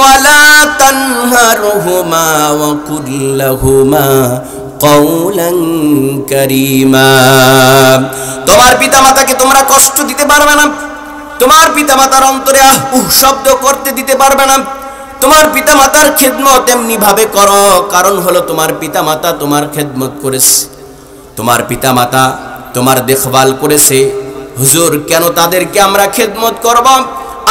ولا تنهرهما وقل لهما قولا كريما। তোমার পিতামাতাকে তোমরা কষ্ট দিতে পারবে না, তোমার পিতামাতার অন্তরে শব্দ করতে দিতে পারবে না। তোমার পিতামাতার খেদমত এমনি ভাবে করো, কারণ হলো তোমার পিতামাতা তোমার খেদমত করেছে, তোমার পিতামাতা তোমার দেখভাল করেছে। হুজুর কেন তাদেরকে আমরা খেদমত করব?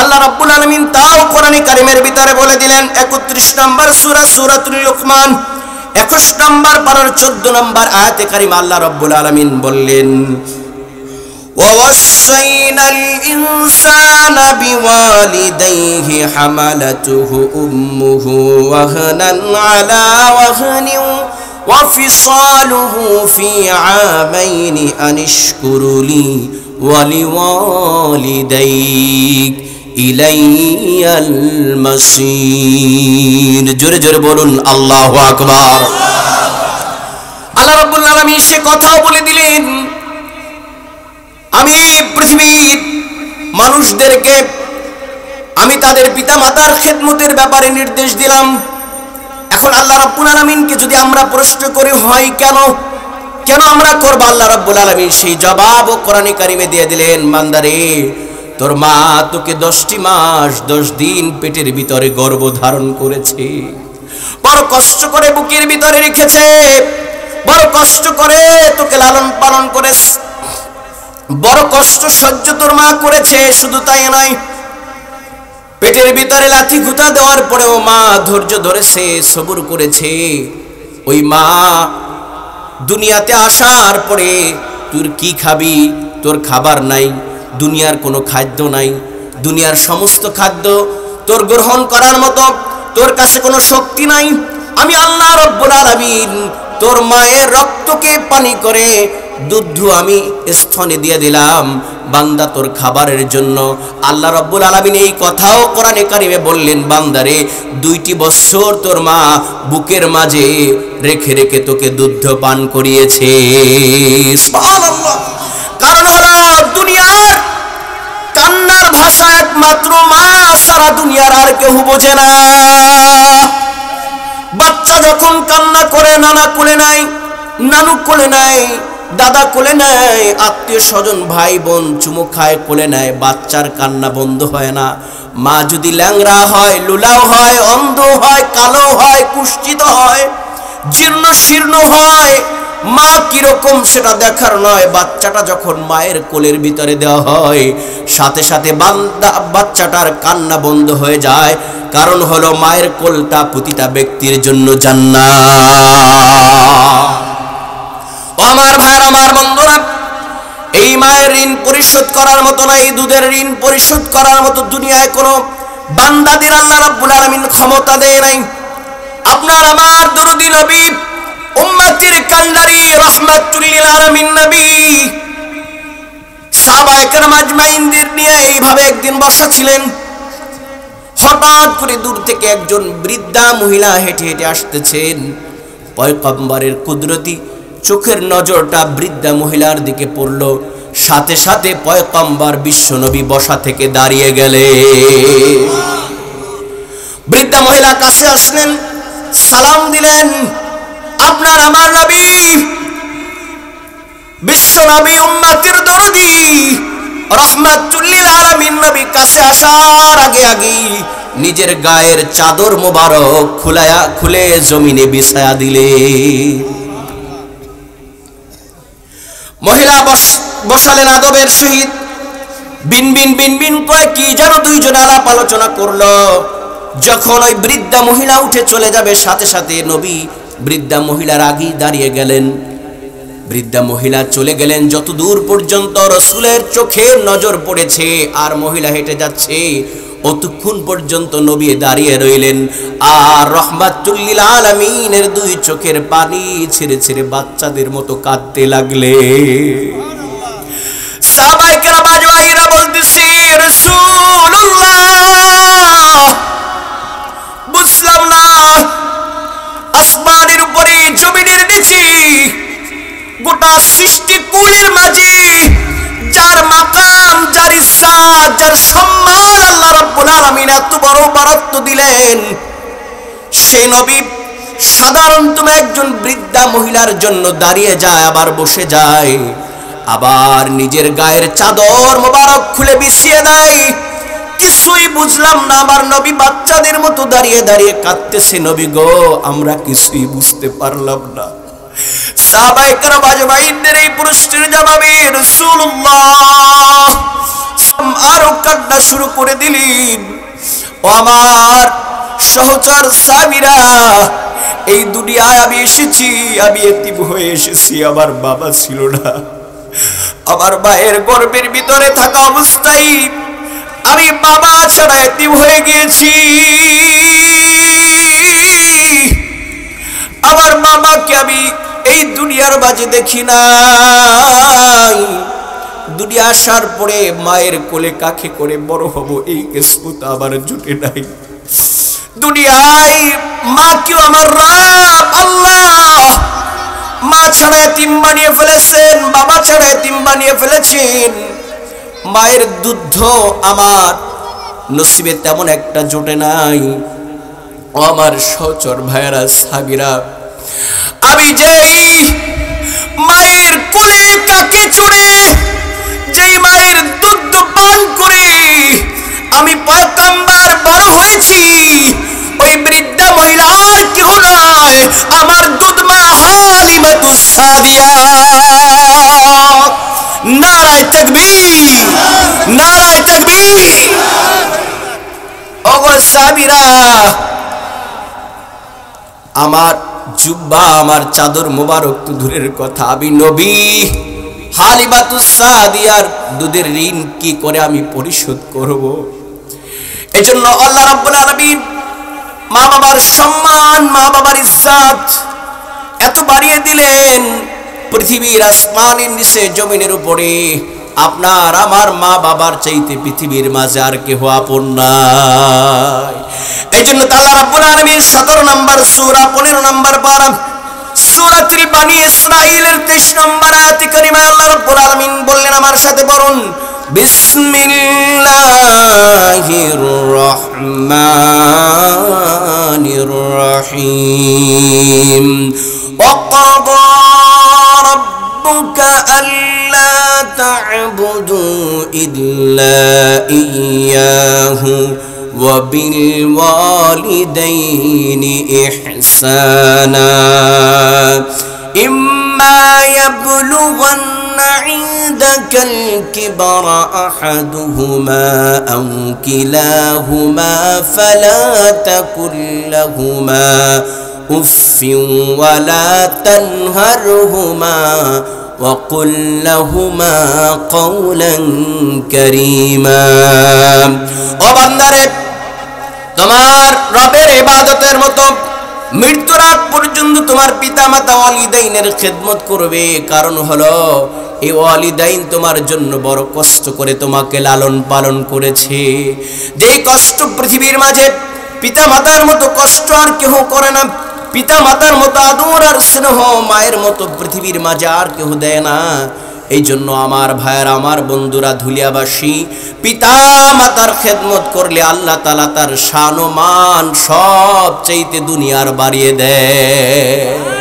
আল্লাহ রাব্বুল আলামিন তাও কোরআনে কারীমের ভিতরে বলে দিলেন। 31 নম্বর সূরা সূরাতুল লুকমান 21 নম্বর পারার 14 নম্বর আয়াতে কারীমা আল্লাহ রাব্বুল আলামিন বললেন, ووصينا الإنسان بوالديه حملته أمه وهنا على وهن وفصاله في عامين أن اشكر لي ولوالديك إلي المصير। জোরে জোরে বলুন আল্লাহু আকবার। আল্লাহ রাব্বুল আলামিন সে কথাও বলে দিলেন, আমি পৃথিবীর মানুষদেরকে আমি তাদের পিতামাতার খেদমতের ব্যাপারে নির্দেশ দিলাম। এখন আল্লাহ রাব্বুল আলামিনকে যদি আমরা প্রশ্ন করি হয় কেন কেন আমরা করব, আল্লাহ রাব্বুল আলামিন সেই জবাবও কোরআনে কারিমে দিয়ে দিলেন। বান্দারে, তোর মা তোকে 10টি মাস 10 দিন পেটের ভিতরে গর্ভ ধারণ করেছে, বড় কষ্ট করে বুকের ভিতরে রেখেছে, বড় কষ্ট করে তোকে লালন পালন করেছে, বড় কষ্ট সহ্য তোর মা করেছে। শুধু তাই নয়, পেটের ভিতরে লাথি ঘুতা দেওয়ার পরেও মা ধৈর্য ধরেছে, সবুর করেছে। ওই মা দুনিয়াতে আসার পরে তুই কি খাবি, তোর খাবার নাই, দুনিয়ার কোনো খাদ্য নাই, দুনিয়ার সমস্ত খাদ্য তোর গ্রহণ করার মতো তোর কাছে কোনো শক্তি নাই। আমি আল্লাহ রাব্বুল আলামিন তোর মায়ের রক্তকে পানি করে দুধ আমি স্তনে দিয়ে দিলাম বান্দা তোর খাবারের জন্য। আল্লাহ রাব্বুল আলামিন এই কথাও কোরআনে কারিমে বললেন, বান্দারে 2টি বছর তোর মা বুকের মাঝে রেখে রেখে তোকে দুধ পান করিয়েছে। সুবহানাল্লাহ। কারণ হলো দুনিয়ার কান্নার ভাষা একমাত্র মা সারা দুনিয়ার আর কেউ বোঝে না। বাচ্চা যখন কান্না করে, নানা কোলে নাই, নানু কোলে নাই, দাদা কোলে নেয়, আত্মীয় স্বজন ভাই বোন চুমু খায় কোলে নেয়, বাচ্চার কান্না বন্ধ হয় না। মা যদি ল্যাংড়া হয়, লুলাও হয়, অন্ধ হয়, কালো হয়, কুষ্ঠিত হয়, জীর্ণ শীর্ণ হয়, মা কিরকম সেটা দেখার নয়। বাচ্চাটা যখন মায়ের কোলের ভিতরে দেওয়া হয়, সাথে সাথে বাচ্চাটার কান্না বন্ধ হয়ে যায়। কারণ হলো মায়ের কোলটা প্রতিটা ব্যক্তির জন্য জান্নাত। আমার ভাইরা, আমার বন্ধুরা, এই মায়ের ঋণ পরিশোধ করার মতো না, এই দুধের ঋণ পরিশোধ করার মতো দুনিয়ায় কোনো বান্দাদের আল্লাহ রাব্বুল আলামিন ক্ষমতা দেয় নাই। আপনার আমার দরদি নবী, উম্মতের কান্ডারি, রাহমাতুল লিল আলামিন নবী সাহাবায়ে কেরাম আজমাইনদের নিয়ে এইভাবে একদিন বসা ছিলেন। হঠাৎ করে দূর থেকে একজন বৃদ্ধা মহিলা হেঁটে হেঁটে আসতেছেন। পয়গম্বরের কুদরতি চোখের নজরটা বৃদ্ধা মহিলার দিকে পড়ল, সাথে সাথে পয়গম্বর বিশ্বনবী বসা থেকে দাঁড়িয়ে গেলেন। বৃদ্ধা মহিলা কাছে আসলেন, সালাম দিলেন। আপনার আমার নবী, বিশ্বনবী, উম্মতের দরদি, রাহমাতুল লিল আলামিন নবী কাছে আসার আগে আগে নিজের গায়ের চাদর মোবারক খুলে জমিনে বিছায়া দিলেন। মহিলা বসালেন আদবের সহিত। বিন বিন বিন বিন করে কি যেন দুইজন আলাপ আলোচনা করলো। যখন ওই বৃদ্ধা মহিলা উঠে চলে যাবে, সাথে সাথে নবী বৃদ্ধা মহিলার আগেই দাঁড়িয়ে গেলেন। বৃদ্ধা মহিলা চলে গেলেন যত দূর পর্যন্ত রাসূলের চোখে নজর পড়েছে আর মহিলা হেঁটে যাচ্ছে, অতক্ষণ পর্যন্ত নবী দাঁড়িয়ে রইলেন। আর রাহমাতুল লিল আলামিনের 2 চোখের পানি ছেড়ে ছেড়ে বাচ্চাদের মতো কাঁদতে লাগলেন। সাহাবায়ে কেরাম আজমাইরা বলতেছে, রাসূলুল্লাহ, বুঝলাম না, আসমানের উপরে জমিনের নিচে গোটা সৃষ্টি কুলের মাঝে যার মাকাম, যার ইজ্জত, যার সম্মান আল্লাহ রাব্বুল আলামিন এত বড় আরো বরাদ্দ দিলেন। সেই নবী সাধারণতম একজন বৃদ্ধা মহিলার জন্য দাঁড়িয়ে যায়, আবার বসে যায়, আবার নিজের গায়ের চাদর মোবারক খুলে বিছিয়ে দেয়। কিছুই বুঝলাম না, আবার নবী বাচ্চাদের মতো দাঁড়িয়ে দাঁড়িয়ে কাঁদতেছে। নবী গো, আমরা কিছুই বুঝতে পারলাম না। সাহাবায়ে কেরাম আজমাইনদের এই প্রশ্নের জবাবে রাসূলুল্লাহ আরো কান্না শুরু করে দিলেন। ও আমার সহচর সাহাবীরা, এই দুনিয়ায় আমি এসেছি, আমি এতিম হয়ে এসেছি। আমার বাবা ছিল না, আমার মায়ের গর্ভের ভিতরে থাকা অবস্থায় আমি বাবা ছাড়া এতিম হয়ে গিয়েছি। আমার বাবাকে আমি এই দুনিয়ার মাঝে দেখি নাই। দুনিয়া আসার পরে মায়ের কোলে কাকে করে বড় হব, এই কিসমত আমার জুটে নাই। দুনিয়ায় মা কেউ আমার রব আল্লাহ মা ছাড়া এতিম বানিয়ে ফেলেছেন, বাবা ছাড়া এতিম বানিয়ে ফেলেছেন। মায়ের দুধ আমার নসিবে তেমন একটা জোটে নাই। ও আমার সহচর ভাইয়েরা সাহাবীরা, আমি যেই মায়ের কোলে কাকে চড়ে, যেই মায়ের দুধ পান করে আমি পয়গম্বর বড় হয়েছি, ওই বৃদ্ধা মহিলা আর কেউ নয়, আমার দুধ মা হালিমাতুস সাদিয়া। নারায়ে তাকবীর, নারায়ে তাকবীর। ওগো সাহাবীরা, আমার জুব্বা, আমার চাদর মোবারক তো দূরের কথা, আমি নবী হালিমাতুস সাদিয়ার দুধের ঋণ কি করে আমি পরিশোধ করব? এজন্য আল্লাহ রাব্বুল আলামিন মা বাবার সম্মান, মা বাবার ইজ্জত এত বাড়িয়ে দিলেন, পৃথিবীর আসমানের নিচে জমিনের উপরে আপনার আমার মা বাবার চাইতে পৃথিবীর মাঝে আর কেহ আপন নাই। এই জন্য আল্লাহ রাব্বুল আলামিন 17 নম্বর সূরা 15 নম্বর পারা সূরাতুল বানী ইসরাঈলের 23 নম্বর আয়াতে কারিমায় আল্লাহ রাব্বুল আলামিন বললেন, আমার সাথে বলুন, বিসমিল্লাহির রহমানির রহিম। ওয়াকাদা রাব্বুকা আল্লা তা'বুদু ইল্লা ইয়্যাহু ওয়া বিল ওয়ালিদাইনি ইহসানা ইম্মা ইয়াবলুগান্না ইনদাকাল কিবরা আহাদুহুমা আও কিলাহুমা ফালা তাকুল লাহুমা উফফিন ওয়া লা তানহারহুমা وقل لهما قولا كريما। ও বান্দারে, তোমার রবের ইবাদতের মতো মৃত্যুর আগ পর্যন্ত তোমার পিতামাতা ওয়ালিদাইনের খেদমত করবে। কারণ হলো এই ওয়ালিদাইন তোমার জন্য বড় কষ্ট করে তোমাকে লালন পালন করেছে। যেই কষ্ট পৃথিবীর মাঝে পিতামাতার মতো কষ্ট আর কেউ করে না। পিতা মাতার মতো আদর আর স্নেহ মায়ের মতো পৃথিবীর মাঝে আর কেউ দেয় না। এই জন্য আমার ভাইয়েরা, আমার বন্ধুরা, ধুলিয়াবাসী, পিতা মাতার খেদমত করলে আল্লাহ তাআলা তার শান ও মান সব চাইতে দুনিয়ার বাড়িয়ে দেয়।